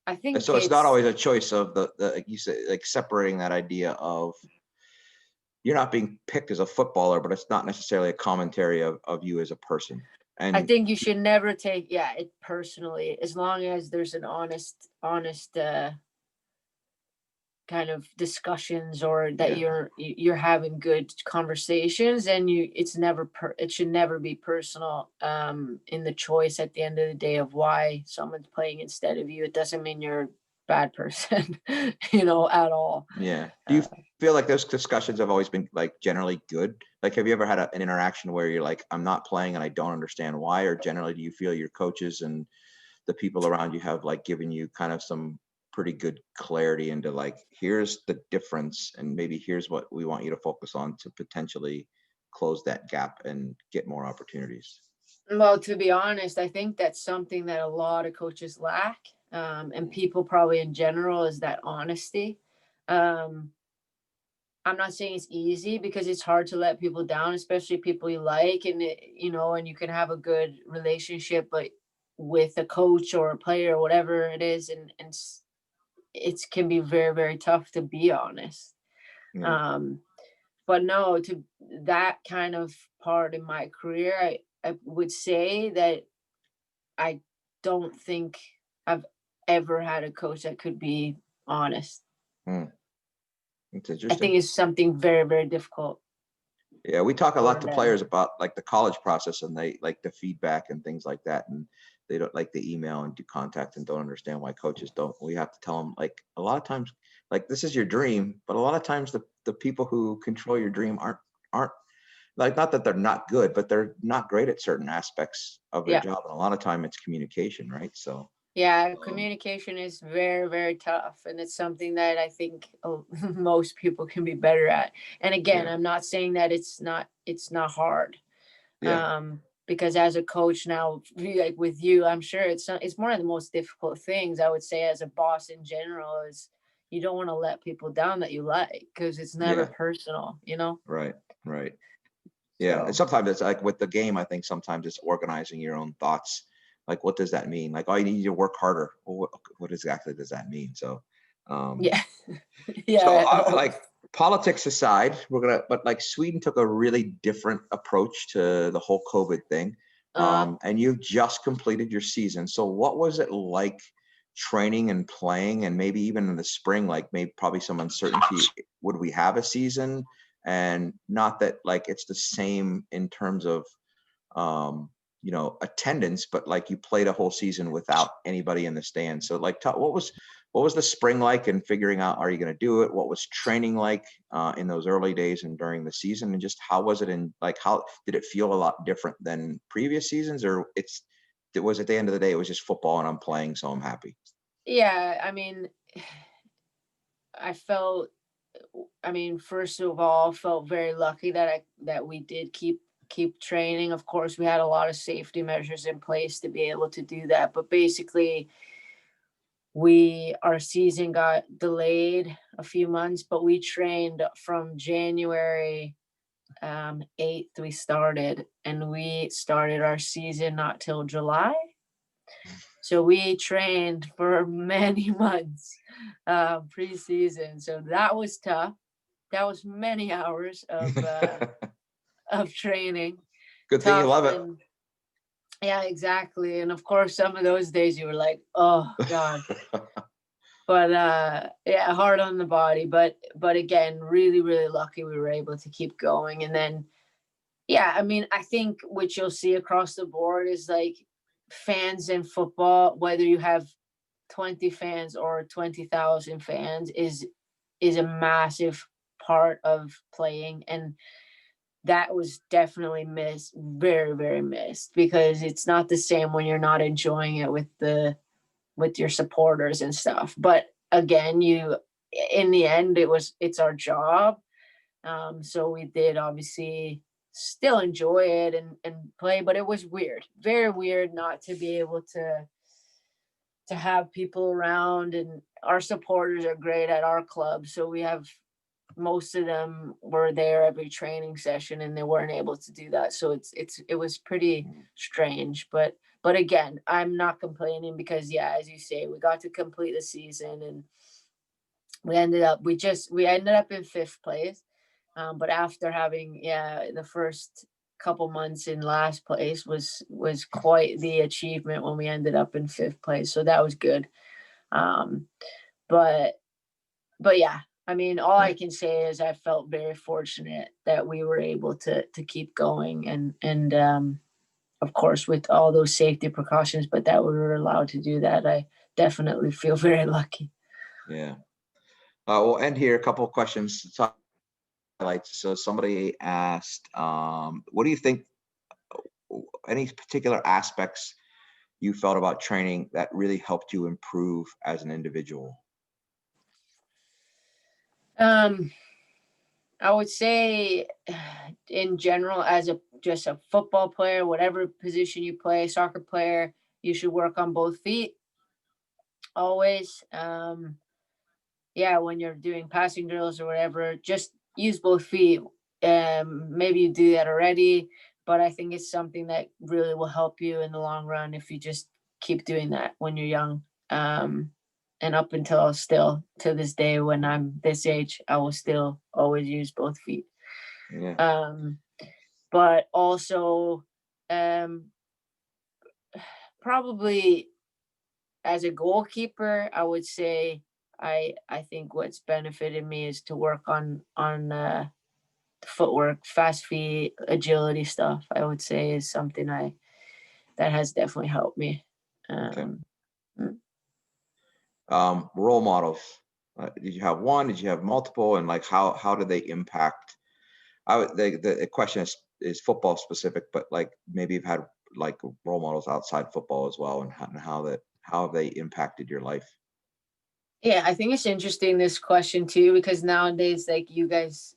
I
And
think
so it's not
it's
always a choice of the like you said, like separating that idea of you're not being picked as a footballer, but it's not necessarily a commentary of you as a person.
I
And
think you should never take, yeah, it personally, as long as there's an honest kind of discussions, or that
yeah.
you're having good conversations, and it should never be personal, in the choice at the end of the day of why someone's playing instead of you. It doesn't mean you're a bad person, at all.
Yeah. Do you
uh,
feel like those discussions have always been like generally good? Like, have you ever had an interaction where you're like, I'm not playing and I don't understand why? Or generally, do you feel your coaches and the people around you have like given you kind of some pretty good clarity into like, here's the difference and maybe here's what we want you to focus on to potentially close that gap and get more opportunities?
well, to be honest, I think that's something that a lot of coaches lack, and people probably in general, is that honesty. um, I'm not saying it's easy, because it's hard to let people down, especially people you like, and you can have a good relationship, but with a coach or a player or whatever it is, and it can be very, very tough to be honest.
Yeah.
Um, but no, to that kind of part in my career, I would say that I don't think I've ever had a coach that could be honest.
Hmm. It's
I
interesting.
think it's something very, very difficult
Yeah, we talk a
for
lot to
them.
players about like the college process and they like the feedback and things like that. And they don't like the email and do contact and don't understand why coaches don't. We have to tell them like a lot of times, like this is your dream, but a lot of times the people who control your dream aren't like not that they're not good, but they're not great at certain aspects of their
Yeah.
job. And a lot of time it's communication, right? So
Yeah,
um,
communication is very, very tough, and it's something that I think most people can be better at. And again,
yeah,
I'm not saying that it's not hard.
yeah,
Because as a coach now, like with you, I'm sure it's one of the most difficult things, I would say, as a boss in general, is you don't want to let people down that you like, because it's never
yeah,
personal.
right, right. Yeah, and
So
sometimes it's like with the game, I think sometimes it's organizing your own thoughts. Like, what does that mean? Like, oh, you need to work harder. Well, what exactly does that mean? So, Um,
Yeah.
so
Yeah.
like politics aside, but like Sweden took a really different approach to the whole COVID thing.
Uh,
And you've just completed your season. So what was it like training and playing, and maybe even in the spring, like maybe probably some uncertainty, would we have a season? And not that like it's the same in terms of um, attendance, but like you played a whole season without anybody in the stands. So like, what was the spring like and figuring out, are you going to do it? What was training like in those early days and during the season? And just how was it how did it feel a lot different than previous seasons, or it was at the end of the day, it was just football and I'm playing, so I'm happy.
yeah. I mean, I felt, I mean, first of all, felt very lucky that we did keep training. Of course, we had a lot of safety measures in place to be able to do that. But basically, our season got delayed a few months, but we trained from January 8th. We started, and we started our season not till July. So we trained for many months preseason. So that was tough. That was many hours of training.
Good thing you
Tough.
love it.
And yeah, exactly. And of course, some of those days you were like, oh God. But yeah, hard on the body. But again, really, really lucky we were able to keep going. And then yeah, I mean, I think what you'll see across the board is like fans in football, whether you have 20 fans or 20,000 fans, is a massive part of playing. And that was definitely missed, very, very missed, because it's not the same when you're not enjoying it with your supporters and stuff. But again, in the end, it's our job. So we did obviously still enjoy it and play, but it was weird, very weird not to be able to have people around. And our supporters are great at our club, so we have most of them were there every training session, and they weren't able to do that. So it was pretty strange. But again, I'm not complaining, because yeah, as you say, we got to complete the season, and we ended up in fifth place. But after having, yeah, the first couple months in last place was quite the achievement when we ended up in fifth place. So that was good. Um, but but yeah, I mean, all I
Right.
can say is I felt very fortunate that we were able to keep going, and of course with all those safety precautions, but that we were allowed to do that. I definitely feel very lucky.
Yeah. We'll end here. A couple of questions to talk highlights. So somebody asked, what do you think, any particular aspects you felt about training that really helped you improve as an individual?
Um, I would say, in general, as a just a football player, whatever position you play, soccer player, you should work on both feet always. Yeah, when you're doing passing drills or whatever, just use both feet. Maybe you do that already, but I think it's something that really will help you in the long run if you just keep doing that when you're young. And up until still to this day, when I'm this age, I will still always use both feet.
Yeah.
Um, but also, um, probably as a goalkeeper, I would say I think what's benefited me is to work on footwork, fast feet, agility stuff. I would say is something I that has definitely helped me.
Okay.
Um, mm.
Role models. Did you have one? Did you have multiple? And like, how do they impact? The question is football specific, but like maybe you've had like role models outside football as well, and how have they impacted your life?
Yeah, I think it's interesting, this question too, because nowadays, like you guys,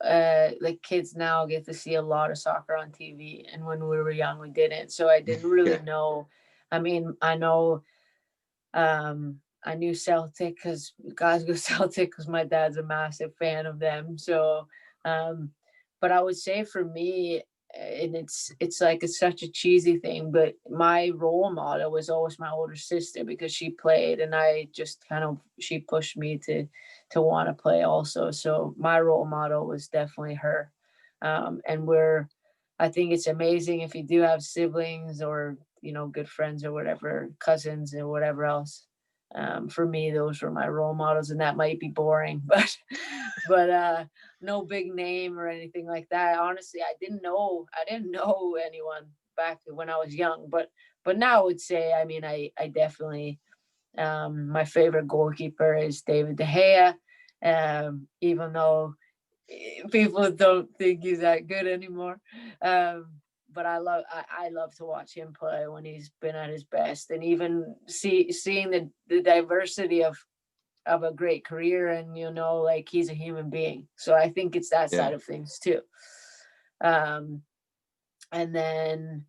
like kids now get to see a lot of soccer on TV, and when we were young, we didn't. So I didn't really
Yeah.
know. I mean, I knew Celtic because Glasgow Celtic, because my dad's a massive fan of them. So, um, but I would say for me, and it's like it's such a cheesy thing, but my role model was always my older sister because she played, and I just kind of she pushed me to want to play also. So my role model was definitely her. And I think it's amazing if you do have siblings or good friends or whatever, cousins or whatever else. For me, those were my role models, and that might be boring, but no big name or anything like that. Honestly, I didn't know anyone back when I was young, but now I would say, I mean, I definitely, my favorite goalkeeper is David De Gea, even though people don't think he's that good anymore. Um, but I love to watch him play when he's been at his best, and even seeing the diversity of a great career, and like he's a human being. So I think it's that
Yeah.
side of things too. Um, and then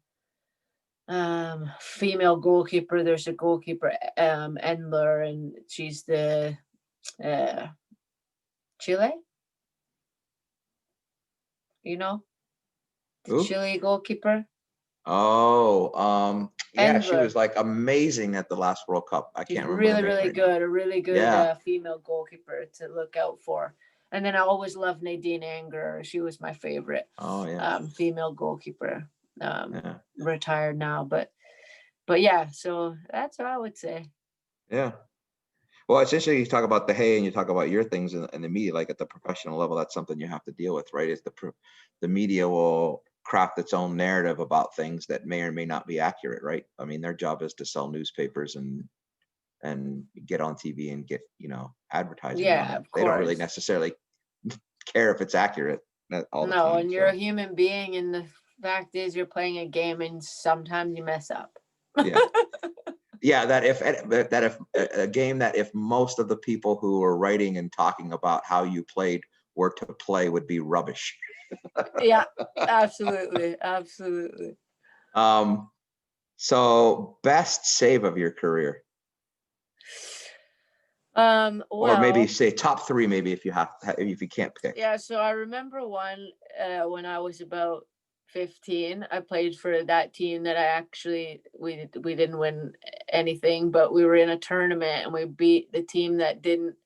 female goalkeeper, there's a goalkeeper, Endler, and she's the uh Chile, you know, the
Who?
Chile goalkeeper.
Oh, yeah, she
Endler.
was like amazing at the last World Cup. I
She's
can't remember her
really,
name
really
right now.
good. A really good
Yeah.
female goalkeeper to look out for. And then I always loved Nadine Anger. She was my favorite
Oh, yeah.
female goalkeeper.
Yeah.
Retired now, but yeah. So that's what I would say.
Yeah. Well, it's interesting you talk about the hay and you talk about your things in the media, like at the professional level, that's something you have to deal with, right? Is the media will craft its own narrative about things that may or may not be accurate, right? I mean, their job is to sell newspapers and get on TV and get, advertising
Yeah,
money.
of
They don't really
course.
necessarily care if it's accurate all the
No,
time.
and you're a
So
human being, and the fact is, you're playing a game, and sometimes you mess up.
yeah. Yeah, that if a game that if most of the people who are writing and talking about how you played were to play would be rubbish.
Yeah, absolutely, absolutely.
Um, so best save of your career, or maybe
Well,
say top three, maybe if you can't pick.
yeah, so I remember one when I was about 15. I played for that team that I actually we didn't win anything, but we were in a tournament and we beat the team that didn't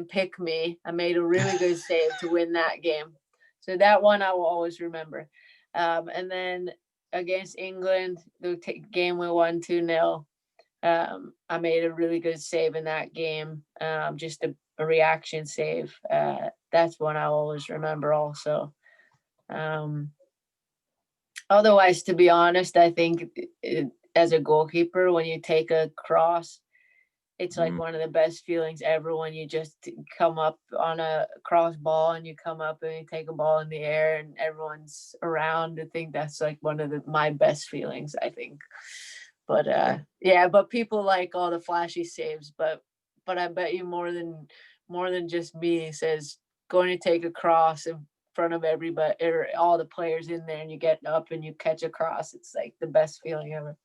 pick me. I made a really good save to win that game. So that one I will always remember. And then against England, the game we won 2-0. I made a really good save in that game. Just a reaction save. That's one I always remember also. Um, Otherwise, to be honest, I think as a goalkeeper, when you take a cross, it's like
Mm,
one of the best feelings ever when you just come up on a cross ball and you come up and you take a ball in the air and everyone's around. I think that's like one of my best feelings, I think. But
yeah.
yeah, but people like all the flashy saves, but I bet you more than just me says going to take a cross in front of everybody or all the players in there and you get up and you catch a cross. It's like the best feeling ever.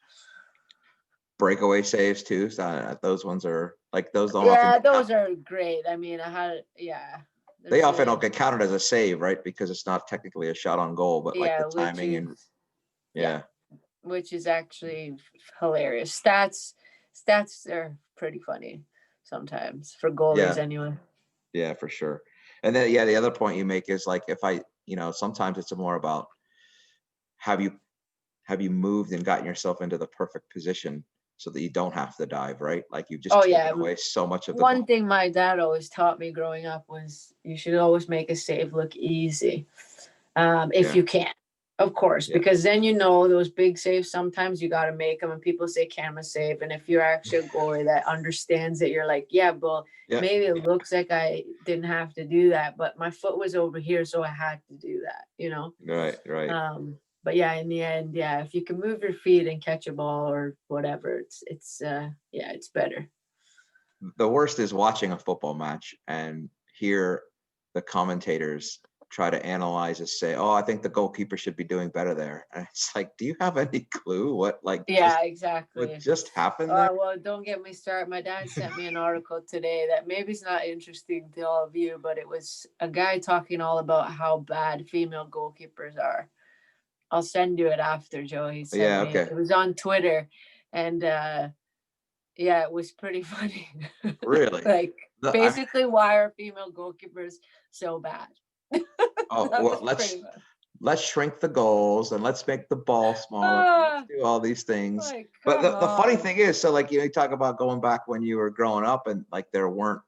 Breakaway saves too. So those ones are like those don't often
Yeah,
get
those are great. I mean, yeah.
they
There's
often
a
don't get counted as a save, right? Because it's not technically a shot on goal, but like the
yeah,
timing and
yeah,
yeah,
which is actually hilarious. Stats are pretty funny sometimes for goalies
yeah,
anyway.
yeah, for sure. And then yeah, the other point you make is like if I, sometimes it's more about have you have you moved and gotten yourself into the perfect position so that you don't have to dive, right? Like you've just
Oh yeah,
taken away so much of the
one
goal.
thing my dad always taught me growing up was you should always make a save look easy, if
Yeah,
you can, of course,
yeah,
because then those big saves. Sometimes you got to make them, and people say camera save, and if you're actually a goalie that understands it, you're like, yeah, well,
yeah.
maybe it looks like I didn't have to do that, but my foot was over here, so I had to do that.
Right, right.
But yeah, in the end, yeah, if you can move your feet and catch a ball or whatever, it's yeah, it's better.
The worst is watching a football match and hear the commentators try to analyze is say, oh, I think the goalkeeper should be doing better there. And it's like, do you have any clue what
Yeah,
what
exactly.
just happened there?
Well, don't get me started. My dad sent me an article today that maybe it's not interesting to all of you, but it was a guy talking all about how bad female goalkeepers are. I'll send you it after, Joe. He sent
Yeah,
me it.
okay.
It was on Twitter, and yeah, it was pretty funny.
Really?
Like,
I mean,
basically, why are female goalkeepers so bad?
oh,
That
well,
was pretty much.
let's shrink the goals and let's make the ball smaller. Let's
Ah,
do all these things.
like,
But
come
the funny
on.
thing is, so like, you talk about going back when you were growing up and like there weren't,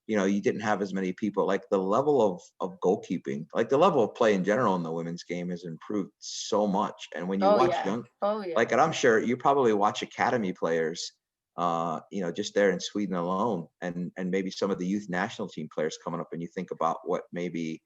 you didn't have as many people. Like the level of goalkeeping, like the level of play in general in the women's game has improved so much. And when you
Oh
watch
yeah.
young,
Oh yeah.
like, and I'm sure you probably watch academy players, just there in Sweden alone, and maybe some of the youth national team players coming up, and you think about what maybe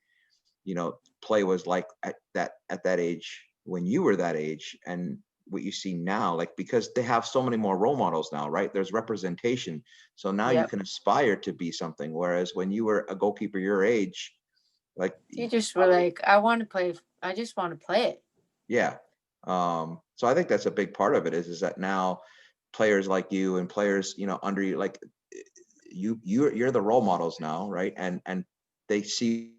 play was like at that age when you were that age, and what you see now, like, because they have so many more role models now, right? There's representation, so now you
Yep.
can aspire to be something, whereas when you were a goalkeeper your age, like,
You just were like, I want to play. I just want to play it.
yeah. So I think that's a big part of it is that now players like you and players under you, like, you're the role models now, right? And they see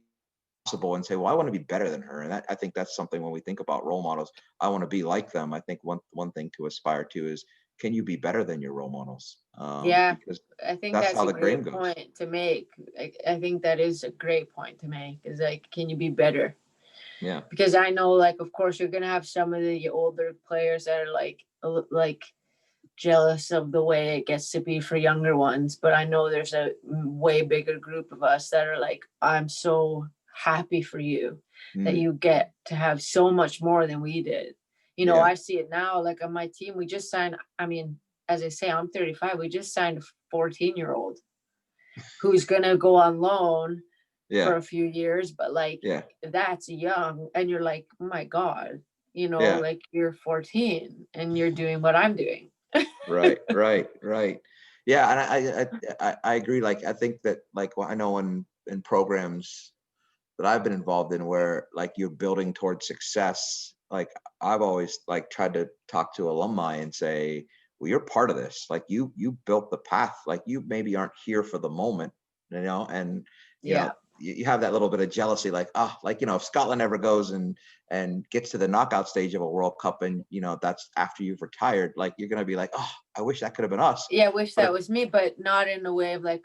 possible and say, well, I want to be better than her. And I think that's something when we think about role models, I want to be like them. I think one thing to aspire to is, can you be better than your role models?
Yeah,
Because
I think
that's
that's
how
a
the game
great
goes.
point to make. I think that is a great point to make. Is like, can you be better?
Yeah.
Because I know, like, of course, you're gonna have some of the older players that are like jealous of the way it gets to be for younger ones. But I know there's a way bigger group of us that are like, I'm so happy for you that
Mm,
you get to have so much more than we did.
yeah.
I see it now. Like on my team, we just signed. I mean, as I say, I'm 35. We just signed a 14-year-old who's gonna go on loan
Yeah.
for a few years, but like
Yeah.
that's young, and you're like, oh my god,
Yeah.
like you're 14 and you're doing what I'm doing.
Right. Right. Right. Yeah. And I agree. Like, I think that, like, I know in programs that I've been involved in where, like, you're building towards success, like, I've always, like, tried to talk to alumni and say, well, you're part of this. Like, you built the path. Like, you maybe aren't here for the moment, and
Yeah.
you have that little bit of jealousy, like, like, if Scotland ever goes and gets to the knockout stage of a World Cup, and that's after you've retired, like, you're gonna be like, oh, I wish that could have been us.
Yeah, I wish
But
that was me, but not in a way of like,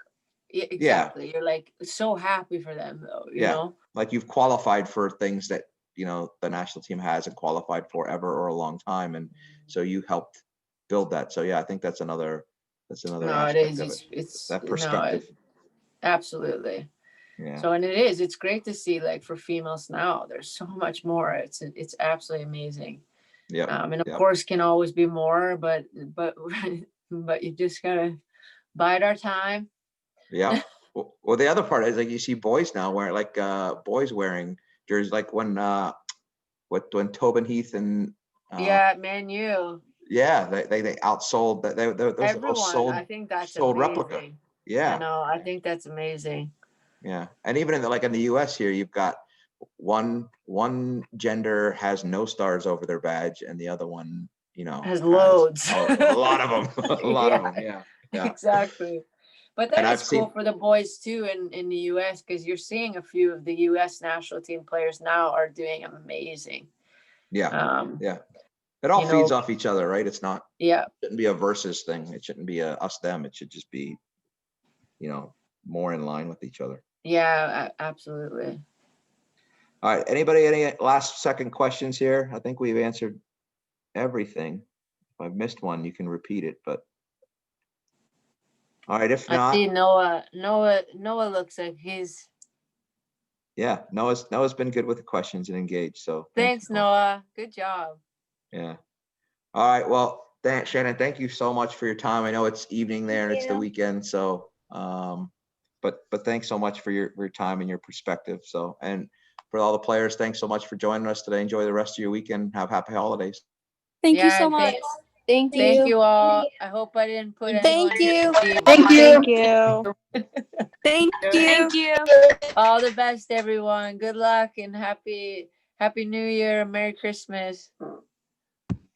yeah,
exactly. You're like so happy for them though,
yeah, like, you've qualified for things that the national team hasn't qualified for ever or a long time, and so you helped build that. So yeah, I think that's another
No, it
aspect
is.
of it,
It's
that
no,
perspective.
absolutely.
Yeah.
So, and it is. It's great to see, like, for females now. There's so much more. It's absolutely amazing.
Yep.
And of
Yep.
course, can always be more, but but you just gotta bide our time.
Yeah. Well, the other part is, like, you see boys now wearing, like, boys wearing jerseys, like when Tobin Heath and
Yeah, man, you.
yeah, they outsold that. Those are all
Everyone, I think that's
sold replica.
amazing. I
Yeah.
know. I think that's amazing.
Yeah. And even in the US here, you've got one gender has no stars over their badge, and the other one,
Has
has
loads.
a lot of them. A lot of
Yeah,
them. Yeah. Yeah.
exactly. But
And
that
I've
is cool
seen,
for the boys too in the US, because you're seeing a few of the US national team players now are doing amazing.
yeah.
Um,
Yeah. It all
you
feeds
know,
off each other, right? It's not,
yeah,
shouldn't be a versus thing. It shouldn't be a us them. It should just be, you know, more in line with each other.
yeah, absolutely.
All right. Anybody, any last second questions here? I think we've answered everything. If I've missed one, you can repeat it, but all right. If
I see
not,
Noah looks like he's.
yeah, Noah's been good with the questions and engaged. So thanks,
Thanks,
Noah.
Noah. Good job.
Yeah. All right. Well, Shannon, thank you so much for your time. I know it's evening there and it's the
Yeah.
weekend. So, but thanks so much for your time and your perspective. So, and for all the players, thanks so much for joining us today. Enjoy the rest of your weekend. Have happy holidays.
Thank you
Yeah,
so
and
much. Thank
thank
you.
you all. I hope I didn't put anyone
Thank
to
you.
sleep.
Thank you.
You.
Thank you.
Thank you.
All the best, everyone. Good luck and happy New Year. Merry Christmas.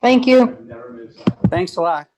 Thank you.
Thanks a lot.